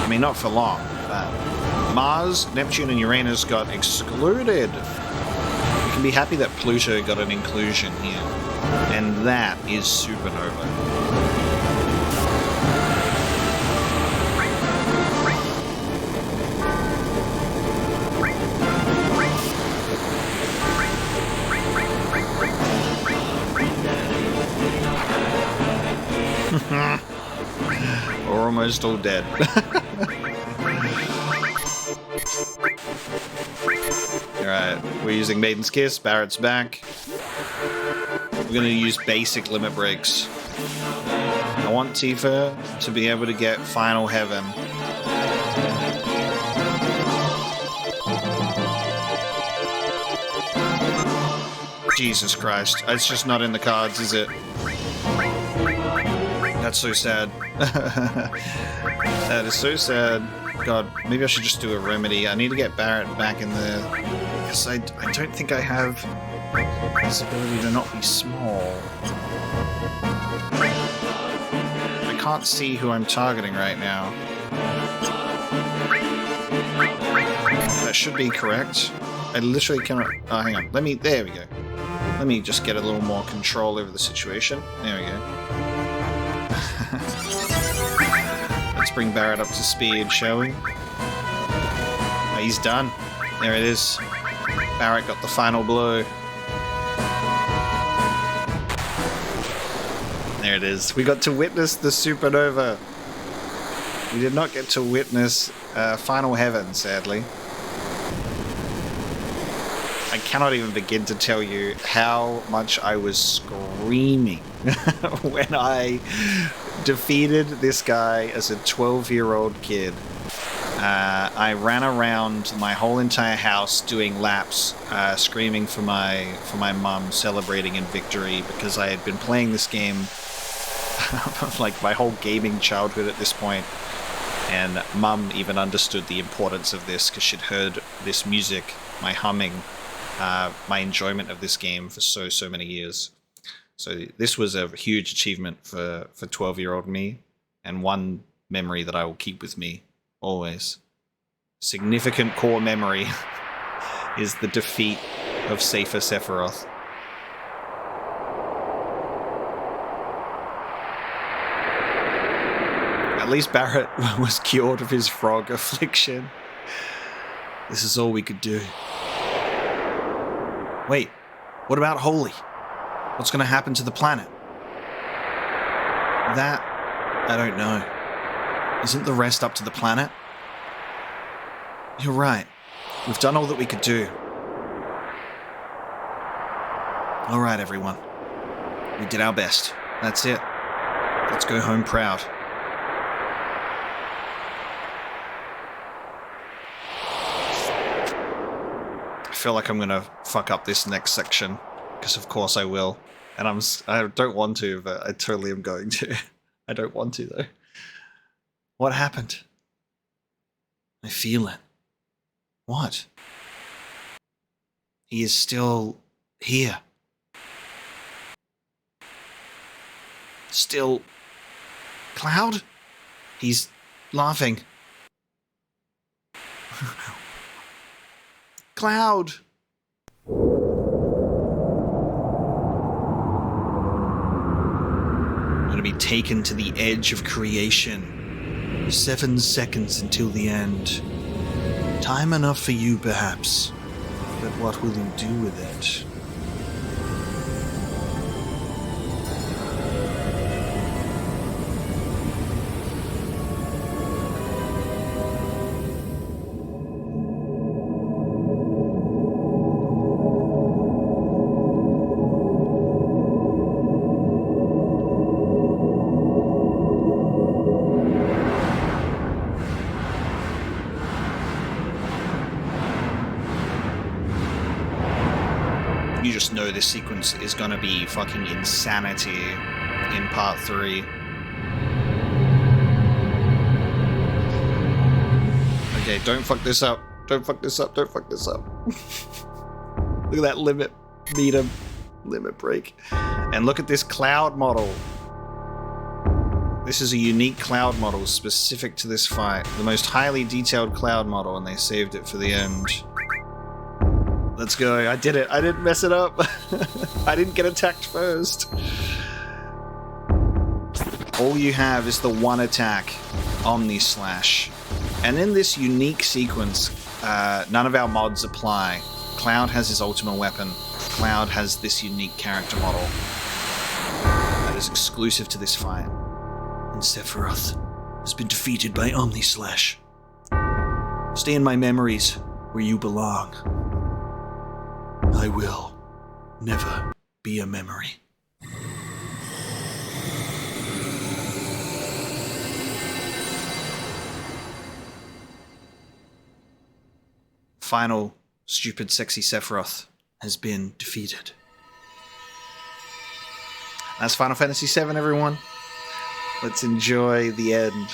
I mean, not for long, but Mars, Neptune, and Uranus got excluded. We can be happy that Pluto got an inclusion here. And that is Supernova. We're almost all dead. Alright, we're using Maiden's Kiss, Barret's back. We're going to use basic limit breaks. I want Tifa to be able to get Final Heaven. Jesus Christ, it's just not in the cards, is it? That's so sad. That is so sad. God, maybe I should just do a remedy. I need to get Barret back in there. Because I don't think I have his ability to not be small. I can't see who I'm targeting right now. That should be correct. I literally cannot... Oh, hang on. There we go. Let me just get a little more control over the situation. There we go. Let's bring Barrett up to speed, shall we? Oh, he's done. There it is. Barrett got the final blow. There it is. We got to witness the supernova. We did not get to witness Final Heaven, sadly. I cannot even begin to tell you how much I was screaming when I defeated this guy as a 12-year-old kid. I ran around my whole entire house doing laps, screaming for my mum, celebrating in victory, because I had been playing this game like my whole gaming childhood at this point. And Mum even understood the importance of this because she'd heard this music, my humming, my enjoyment of this game for so many years. So this was a huge achievement for 12-year-old me, and one memory that I will keep with me always. Significant core memory is the defeat of Sephiroth. At least Barrett was cured of his frog affliction. This is all we could do. Wait, what about Holy? What's going to happen to the planet? That, I don't know. Isn't the rest up to the planet? You're right. We've done all that we could do. All right, everyone. We did our best. That's it. Let's go home proud. I feel like I'm gonna fuck up this next section, because of course I will. And I don't want to, but I totally am going to. I don't want to, though. What happened? I feel it. What? He is still here. Still... Cloud? He's laughing. Cloud! I'm gonna be taken to the edge of creation. 7 seconds until the end. Time enough for you, perhaps. But what will you do with it? You just know this sequence is gonna be fucking insanity in part 3. Okay, don't fuck this up. Don't fuck this up. Don't fuck this up. Look at that limit meter, limit break. And look at this cloud model. This is a unique cloud model specific to this fight. The most highly detailed cloud model, and they saved it for the end. Let's go. I did it. I didn't mess it up. I didn't get attacked first. All you have is the one attack, Omni Slash. And in this unique sequence, none of our mods apply. Cloud has his ultimate weapon. Cloud has this unique character model that is exclusive to this fight. And Sephiroth has been defeated by Omni Slash. Stay in my memories where you belong. I will never be a memory. Final stupid sexy Sephiroth has been defeated. That's Final Fantasy VII, everyone. Let's enjoy the end.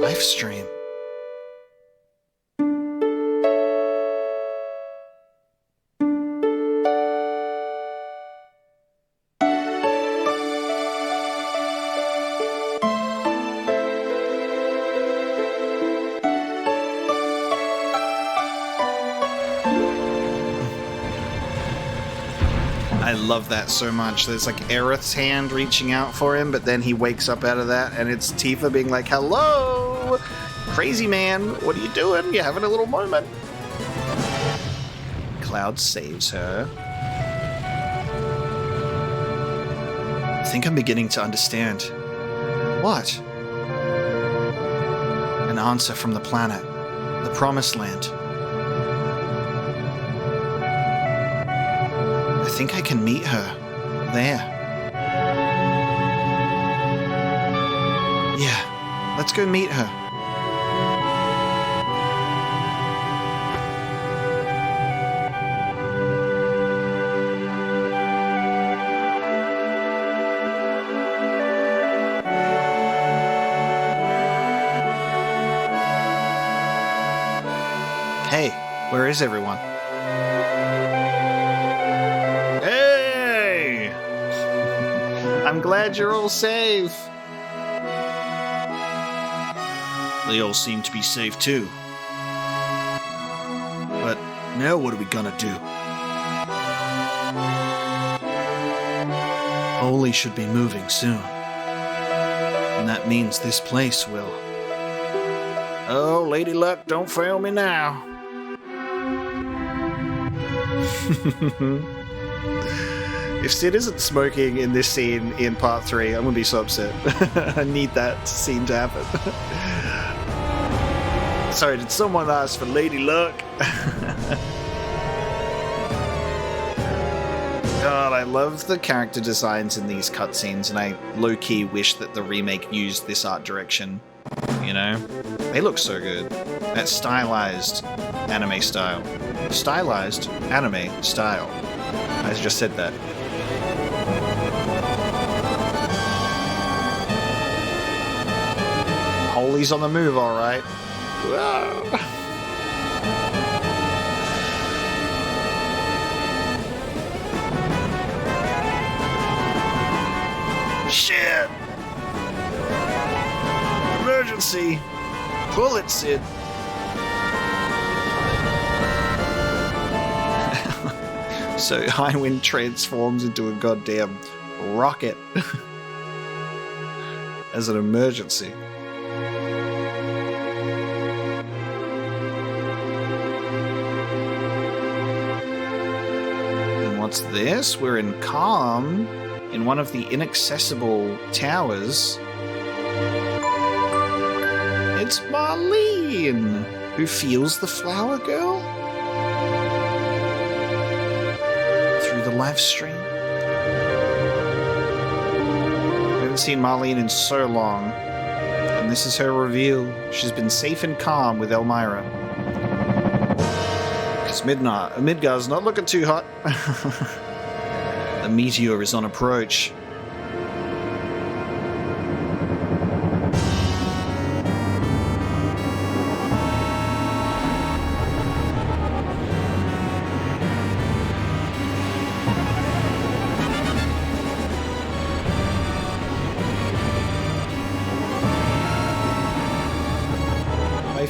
Live stream. I love that so much. There's like Aerith's hand reaching out for him, but then he wakes up out of that, and it's Tifa being like, hello, crazy man, what are you doing? You're having a little moment. Cloud saves her. I think I'm beginning to understand. What? An answer from the planet. The Promised Land. I think I can meet her. There. Yeah, let's go meet her. Hey, where is everyone? Hey! I'm glad you're all safe. They all seem to be safe too. But now what are we gonna do? Holy should be moving soon. And that means this place will. Oh, Lady Luck, don't fail me now. If Sid isn't smoking in this scene in part 3, I'm gonna be so upset. I need that scene to happen. Sorry, did someone ask for Lady Luck? God, I love the character designs in these cutscenes, and I low-key wish that the remake used this art direction. You know? They look so good. That stylized anime style. Stylized anime style. I just said that. Holy's on the move, alright. Shit! Emergency! Pull it, Sid! So Highwind transforms into a goddamn rocket as an emergency. And what's this? We're in Calm, in one of the inaccessible towers. It's Marlene, who feels the flower girl? The live stream. We haven't seen Marlene in so long, and this is her reveal. She's been safe and calm with Elmira. Because Midgar's not looking too hot. The meteor is on approach.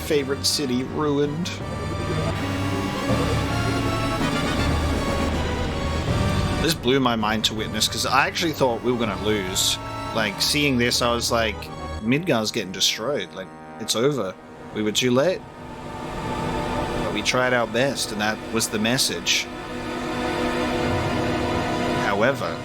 Favorite city ruined. This blew my mind to witness because I actually thought we were gonna lose. Like, seeing this, I was like, Midgar's getting destroyed. Like, it's over. We were too late. But we tried our best, and that was the message. However,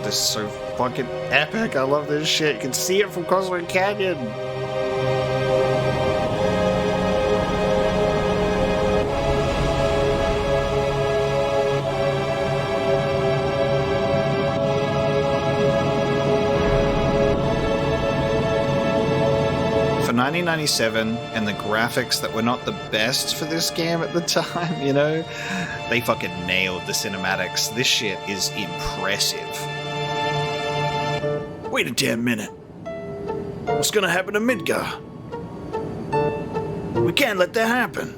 this is so fucking epic. I love this shit. You can see it from Causeway Canyon. For 1997 and the graphics that were not the best for this game at the time, you know, they fucking nailed the cinematics. This shit is impressive. Wait a damn minute. What's gonna happen to Midgar? We can't let that happen.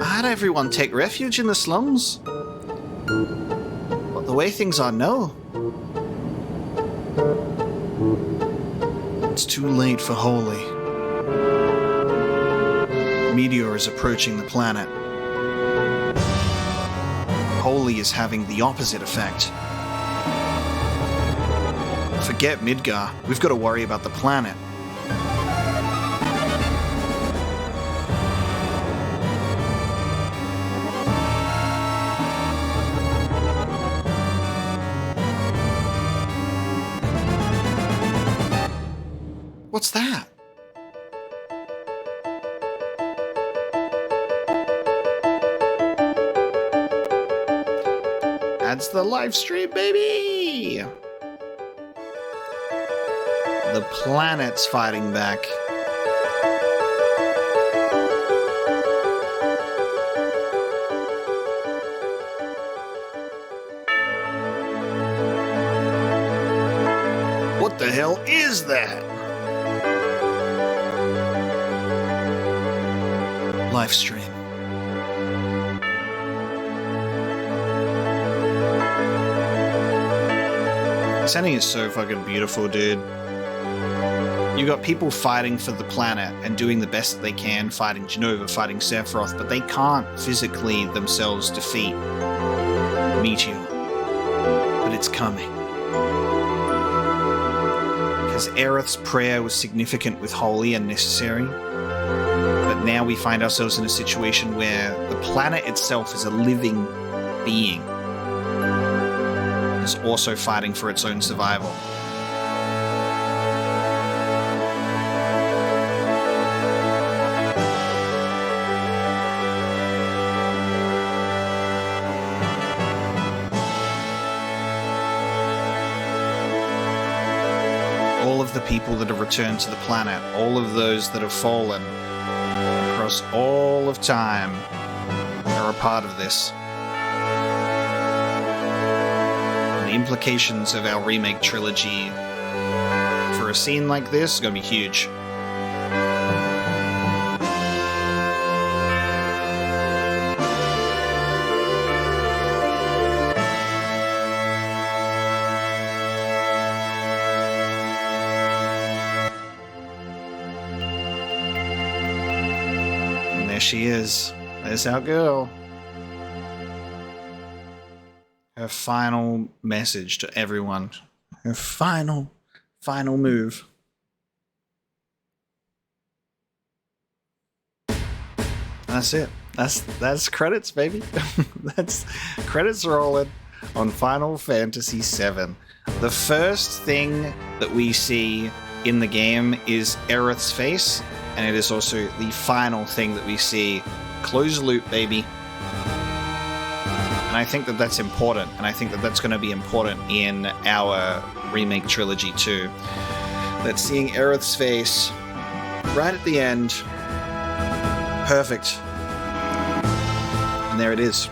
How'd everyone take refuge in the slums? But the way things are now, It's too late for Holy. Meteor is approaching the planet. Holy is having the opposite effect. Forget Midgar. We've got to worry about the planet. What's that? That's the live stream, baby! The planet's fighting back. What the hell is that? Live stream. This ending is so fucking beautiful, dude. You got people fighting for the planet and doing the best that they can, fighting Jenova, fighting Sephiroth, but they can't physically themselves defeat Meteor. But it's coming. Because Aerith's prayer was significant with Holy and necessary. But now we find ourselves in a situation where the planet itself is a living being. Is also fighting for its own survival. All of the people that have returned to the planet, all of those that have fallen across all of time are a part of this. The implications of our remake trilogy for a scene like this is going to be huge. And there she is. There's our girl. Her final message to everyone. Her final move. That's it. That's credits, baby. That's credits rolling on Final Fantasy VII. The first thing that we see in the game is Aerith's face, and it is also the final thing that we see. Close loop, baby. And I think that that's important, and I think that that's going to be important in our remake trilogy too. That seeing Aerith's face right at the end, perfect. And there it is.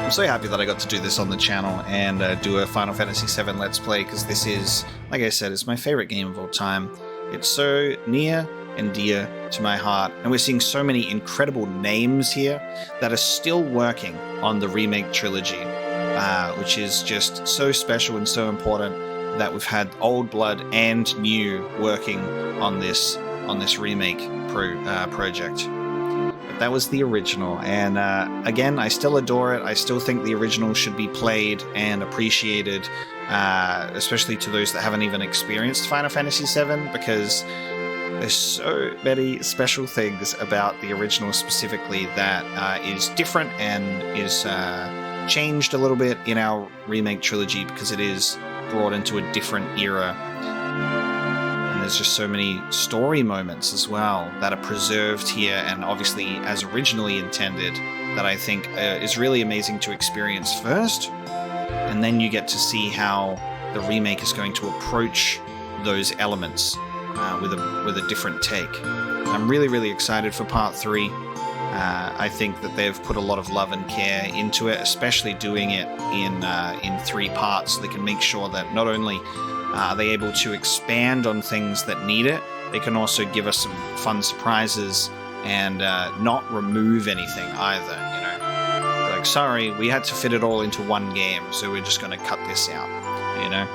I'm so happy that I got to do this on the channel and do a Final Fantasy VII Let's Play, because this is, like I said, it's my favorite game of all time. It's so near and dear to my heart, and we're seeing so many incredible names here that are still working on the remake trilogy, which is just so special and so important that we've had old blood and new working on this remake project. But that was the original, and again, I still adore it. I still think the original should be played and appreciated, especially to those that haven't even experienced Final Fantasy VII, because there's so many special things about the original specifically that is different and is changed a little bit in our remake trilogy, because it is brought into a different era. And there's just so many story moments as well that are preserved here, and obviously as originally intended, that I think is really amazing to experience first. And then you get to see how the remake is going to approach those elements with a different take. I'm really, really excited for Part 3. I think that they've put a lot of love and care into it, especially doing it in 3 parts, so they can make sure that not only are they able to expand on things that need it, they can also give us some fun surprises and not remove anything either, you know? Like, sorry, we had to fit it all into one game, so we're just going to cut this out, you know?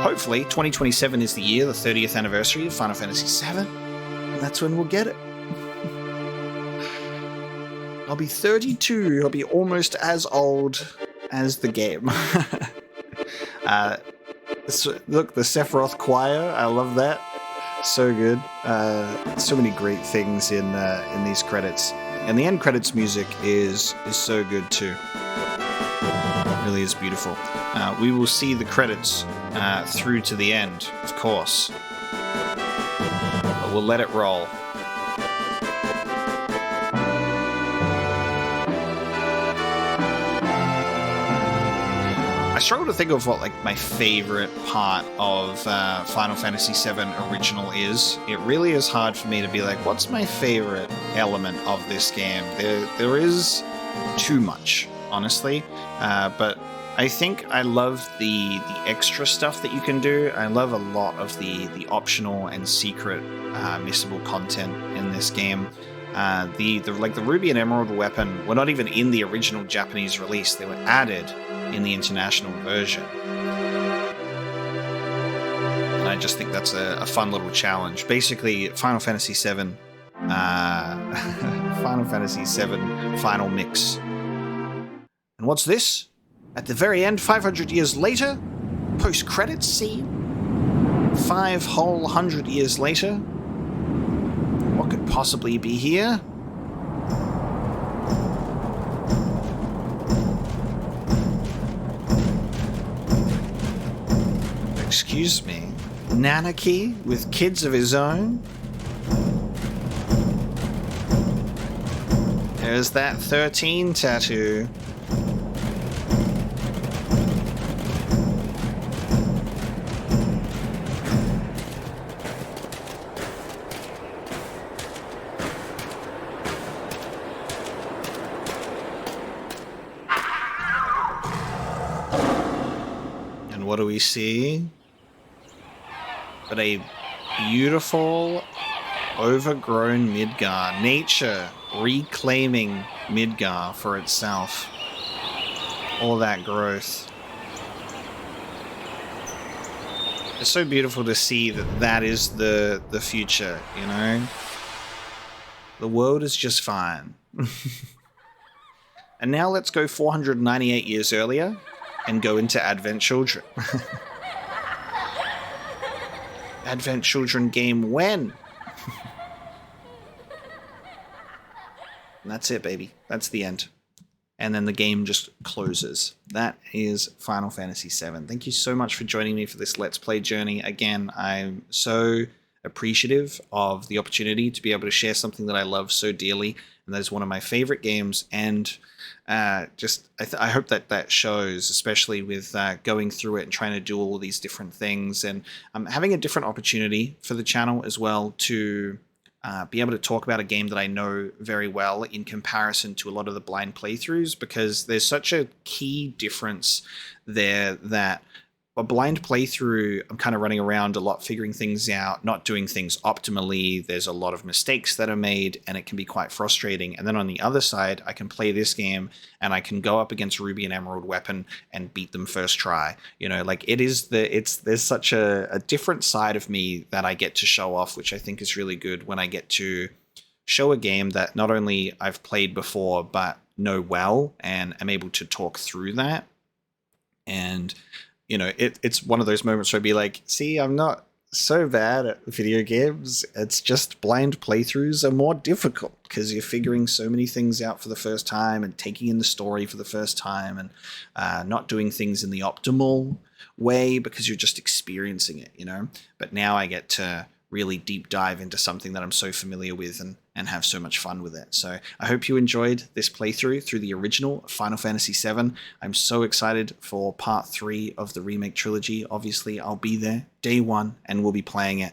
hopefully 2027 is the year, the 30th anniversary of Final Fantasy VII, and that's when we'll get it. I'll be 32. I'll be almost as old as the game. Look, the Sephiroth choir. I love that. So good. So many great things in these credits, and the end credits music is so good too. It really is beautiful. We will see the credits through to the end, of course, but we'll let it roll. I struggle to think of what my favorite part of Final Fantasy VII Original is. It really is hard for me to be like, what's my favorite element of this game? There is too much, honestly, but I think I love the extra stuff that you can do. I love a lot of the optional and secret missable content in this game. The Ruby and Emerald weapon were not even in the original Japanese release. They were added in the international version. And I just think that's a fun little challenge. Basically, Final Fantasy VII Final Fantasy VII Final Mix. And what's this? At the very end, 500 years later? Post-credits scene? 5 whole 100 years later? What could possibly be here? Excuse me, Nanaki with kids of his own? There's that 13 tattoo. And what do we see? But a beautiful, overgrown Midgar. Nature reclaiming Midgar for itself. All that growth. It's so beautiful to see that is the future, you know? The world is just fine. And now let's go 498 years earlier and go into Advent Children. Advent Children game when? And that's it, baby. That's the end. And then the game just closes. That is Final Fantasy VII. Thank you so much for joining me for this Let's Play journey. Again, I'm so appreciative of the opportunity to be able to share something that I love so dearly, and that is one of my favorite games. And I hope that shows, especially with going through it and trying to do all these different things, and having a different opportunity for the channel as well to be able to talk about a game that I know very well in comparison to a lot of the blind playthroughs, because there's such a key difference there that a blind playthrough, I'm kind of running around a lot, figuring things out, not doing things optimally. There's a lot of mistakes that are made, and it can be quite frustrating. And then on the other side, I can play this game and I can go up against Ruby and Emerald weapon and beat them first try. You know, like there's such a different side of me that I get to show off, which I think is really good when I get to show a game that not only I've played before, but know well, and am able to talk through that. And you know, it's one of those moments where I'd be like, see, I'm not so bad at video games. It's just blind playthroughs are more difficult because you're figuring so many things out for the first time and taking in the story for the first time, and not doing things in the optimal way because you're just experiencing it, you know? But now I get to really deep dive into something that I'm so familiar with and have so much fun with it. So I hope you enjoyed this playthrough through the original Final Fantasy VII. I'm so excited for part 3 of the remake trilogy. Obviously, I'll be there day one and we'll be playing it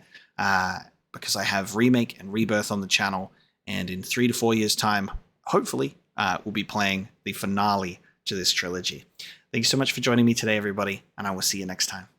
because I have remake and rebirth on the channel. And in 3 to 4 years time, hopefully, we'll be playing the finale to this trilogy. Thank you so much for joining me today, everybody, and I will see you next time.